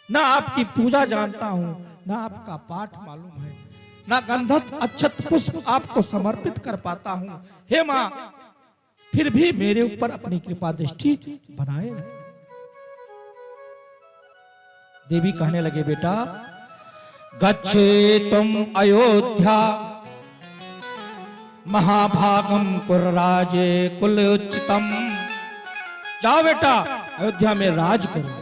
ना आपकी पूजा जानता हूं, ना आपका पाठ मालूम है, ना गंधक अक्षत पुष्प आपको समर्पित कर पाता हूं। हे मां, फिर भी मेरे ऊपर अपनी कृपा दृष्टि बनाए रहे। देवी कहने लगे, बेटा गच्छे तुम अयोध्या महाभागम कुर्राजे कुल उच्चतम। जाओ बेटा, अयोध्या में राज करो।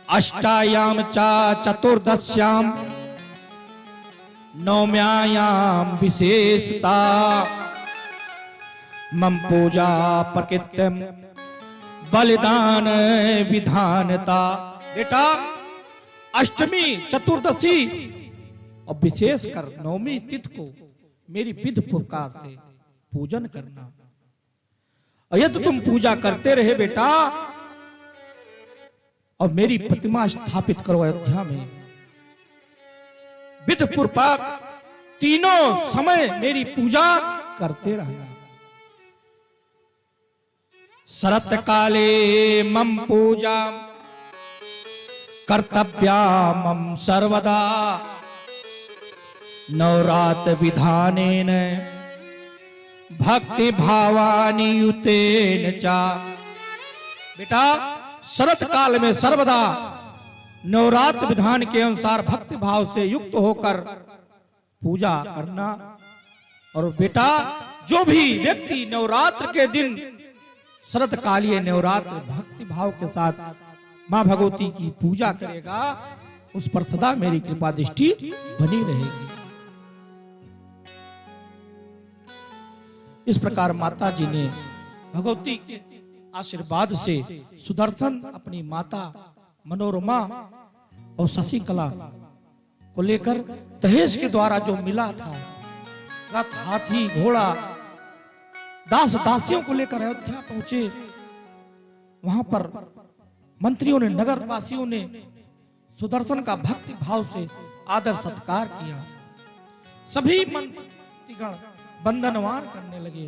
अष्टायाम चा चतुर्दश्याम नवम्यायाम विशेषता मम पूजा प्रकृत्यम बलिदान विधानता। बेटा अष्टमी, चतुर्दशी और विशेषकर नवमी तिथि को मेरी विधि प्रकार से पूजन करना। और यदि तुम पूजा करते रहे बेटा और मेरी प्रतिमा स्थापित करो अयोध्या में, विधि पूर्वक तीनों समय मेरी पूजा करते रहना। शरत काले मम पूजा कर्तव्या मम सर्वदा नवरात विधानेन भक्ति भावानि युतेन चा। बेटा शरत काल में सर्वदा नवरात्र विधान के अनुसार भक्ति भाव से युक्त होकर पूजा करना। और बेटा जो भी व्यक्ति नवरात्र के दिन शरत कालीय नवरात्र भक्ति भाव के साथ मां भगवती की पूजा करेगा, उस पर सदा मेरी कृपा दृष्टि बनी रहेगी। इस प्रकार माता जी ने भगवती के आशीर्वाद से सुदर्शन अपनी माता मनोरमा और शशिकला को लेकर दहेज के द्वारा जो मिला था, रथ, हाथी, घोड़ा, दास दासियों को लेकर अयोध्या पहुंचे। वहां पर मंत्रियों ने, नगर वासियों ने सुदर्शन का भक्ति भाव से आदर सत्कार किया। सभी मंत्रीगण वंदनवान करने लगे,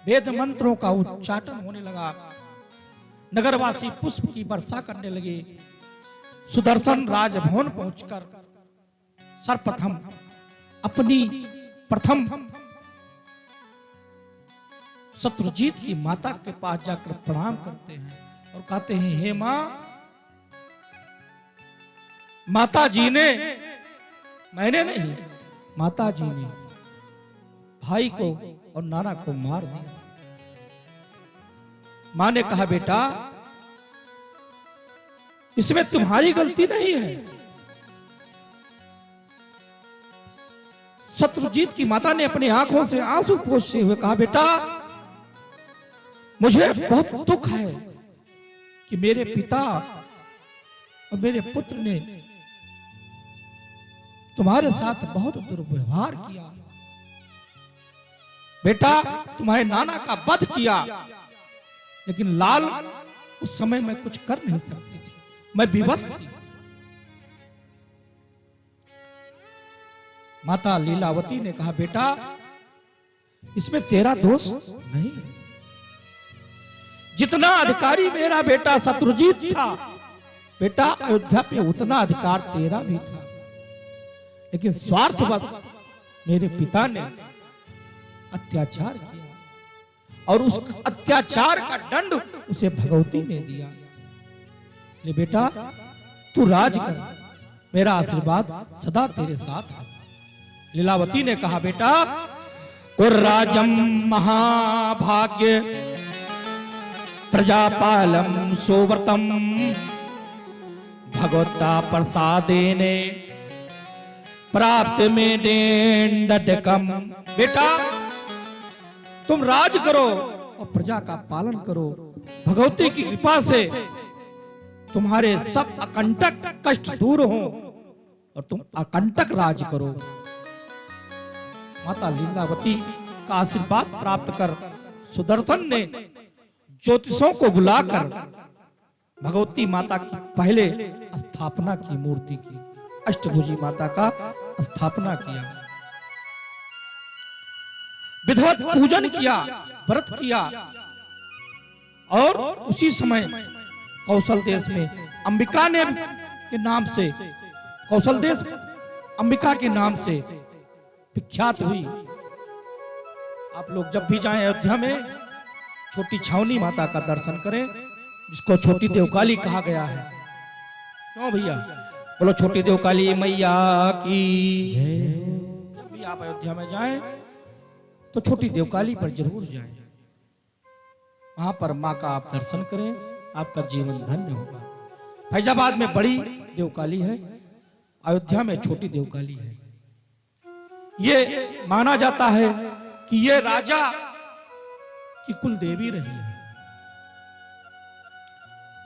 वेद मंत्रों का उच्चाटन होने लगा, नगरवासी पुष्प की वर्षा करने लगे। सुदर्शन राजभवन पहुंचकर सर्वप्रथम अपनी प्रथम शत्रुजीत की माता के पास जाकर प्रणाम करते हैं और कहते हैं, हे मां, माता जी ने, मैंने नहीं, माता जी ने भाई को और नाना को मार दिया। मां ने कहा, बेटा इसमें तुम्हारी गलती नहीं है। शत्रुजीत की माता ने अपनी आंखों से आंसू पोंछते हुए कहा, बेटा मुझे बहुत दुख है कि मेरे पिता और मेरे पुत्र ने तुम्हारे साथ बहुत दुर्व्यवहार किया। बेटा तुम्हारे नाना का वध किया, लेकिन लाल उस समय मैं कुछ कर नहीं सकती थी, मैं विवश थी। माता लीलावती ने कहा, बेटा इसमें तेरा दोष नहीं है। जितना अधिकारी मेरा बेटा शत्रुजीत था, बेटा अयोध्या पे उतना अधिकार तेरा भी था, लेकिन स्वार्थवश मेरे पिता ने अत्याचार किया और उस अत्याचार का दंड उसे भगवती ने दिया। इसलिए बेटा तू राज कर, मेरा आशीर्वाद सदा तेरे साथ है। लीलावती ने कहा, बेटा कुर्राजम महाभाग्य प्रजापालम सोव्रतम भगवता प्रसादेने प्राप्त में डेंडकम। बेटा तुम राज करो और प्रजा का पालन करो, भगवती की कृपा से तुम्हारे सब अकंटक कष्ट दूर हो और तुम अकंटक राज करो। माता लीलावती का आशीर्वाद प्राप्त कर सुदर्शन ने ज्योतिषों को बुलाकर भगवती माता की पहले स्थापना की, मूर्ति की, अष्टभुजी माता का स्थापना किया, विधिवत पूजन किया, व्रत किया। और उसी समय कौशल देश में अंबिका ने के नाम से, कौशल देश अंबिका के नाम से विख्यात हुई। आप लोग जब भी जाएं अयोध्या में छोटी छावनी माता का दर्शन करें, जिसको छोटी देवकाली कहा गया है। क्यों भैया, बोलो छोटी देवकाली मैया की जय। जब भी आप अयोध्या में जाएं तो छोटी देवकाली पर जरूर जाएं, वहां पर माँ का आप दर्शन करें, आपका जीवन धन्य होगा। फैजाबाद में बड़ी देवकाली है, अयोध्या में छोटी देवकाली है। ये माना जाता है कि ये राजा की कुल देवी रही है।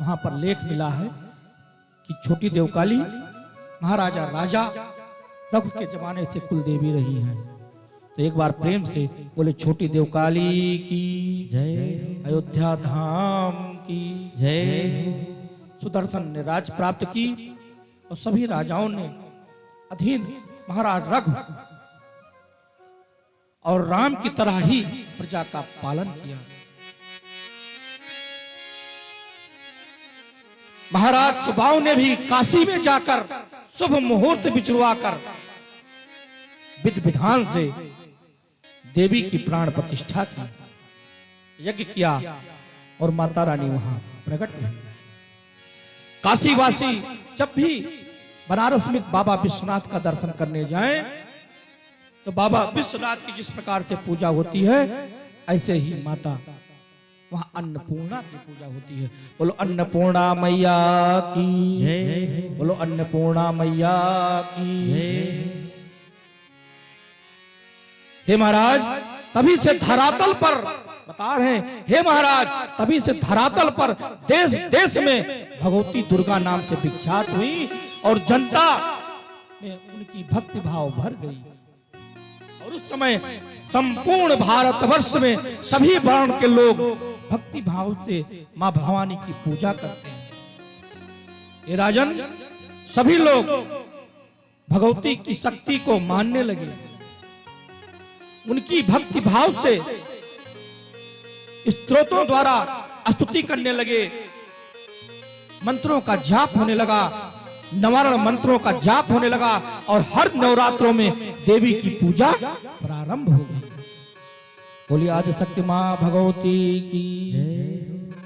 वहां पर लेख मिला है कि छोटी देवकाली महाराजा राजा रघु के जमाने से कुल देवी रही है। तो एक बार प्रेम से बोले छोटी देवकाली की जय, अयोध्या धाम की जय। सुदर्शन ने राज प्राप्त की और सभी राजाओं ने अधीन महाराज रघु और राम की तरह ही प्रजा का पालन किया। महाराज सुबाहु ने भी काशी में जाकर शुभ मुहूर्त बिचरवाकर विधि विधान से देवी की प्राण प्रतिष्ठा की, यज्ञ किया और माता रानी वहां प्रकट हुई। काशीवासी जब भी बनारस में बाबा विश्वनाथ का दर्शन करने जाएं तो बाबा विश्वनाथ की जिस प्रकार से पूजा होती है, ऐसे ही माता वहां अन्नपूर्णा की पूजा होती है। बोलो अन्नपूर्णा मैया की जय, बोलो अन्नपूर्णा मैया की जय। हे महाराज, तभी से धरातल पर बता रहे हैं, हे महाराज, तभी से धरातल पर देश देश में भगवती दुर्गा नाम से विख्यात हुई और जनता में उनकी भक्ति भाव भर गई। और उस समय संपूर्ण भारतवर्ष में सभी वर्ण के लोग भक्ति भाव से मां भवानी की पूजा करते हैं। ये राजन, सभी लोग भगवती की शक्ति को मानने लगे, उनकी भक्ति भाव से स्तोत्रों द्वारा स्तुति करने लगे, मंत्रों का जाप होने लगा, नवारण मंत्रों का जाप होने लगा और हर नवरात्रों में देवी की पूजा प्रारंभ हो गई। बोलिए आदि शक्ति मां भगवती की जय।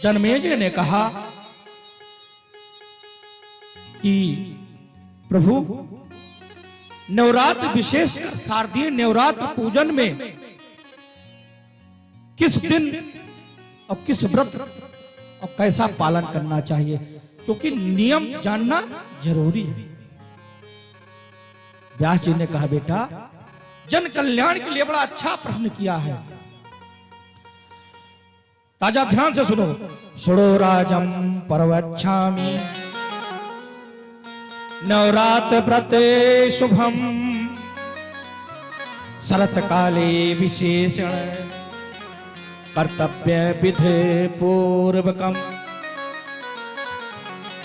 जनमेजय ने कहा कि प्रभु, नवरात्र विशेषकर शारदीय नवरात्र पूजन में किस दिन और किस व्रत और कैसा पालन करना चाहिए, क्योंकि नियम जानना जरूरी है। व्यास जी ने कहा, बेटा, जन कल्याण के लिए बड़ा अच्छा प्रश्न किया है। राजा ध्यान से सुनो। सुनो राजम परवच्छामि नवरात्र व्रते शुभम शरत काले विशेषण कर्तव्य विधि पूर्वकम।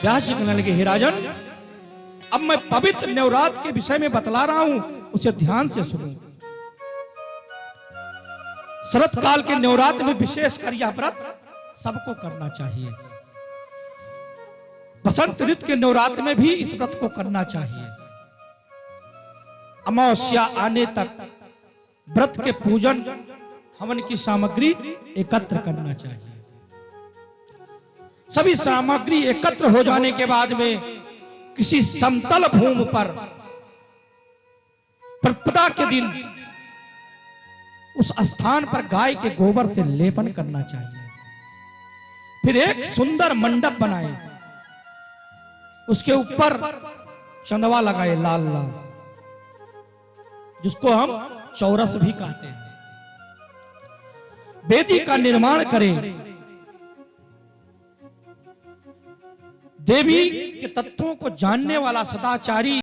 व्यास जी कहने लगे, हे राजन, अब मैं पवित्र नवरात्र के विषय में बतला रहा हूं, उसे ध्यान से सुनो। शरत काल के नवरात्र में विशेषकर यह व्रत सबको करना चाहिए। बसंत ऋतु के नवरात्र में भी इस व्रत को करना चाहिए। अमावस्या आने तक व्रत के पूजन हवन की सामग्री एकत्र करना चाहिए। सभी सामग्री एकत्र हो जाने के बाद में किसी समतल भूमि पर प्रतिपदा के दिन उस स्थान पर गाय के गोबर से लेपन करना चाहिए। फिर एक सुंदर मंडप बनाए, उसके ऊपर चंदवा लगाए लाल लाल, जिसको हम चौरस भी कहते हैं। वेदी का निर्माण करें, देवी के तत्वों को जानने वाला सदाचारी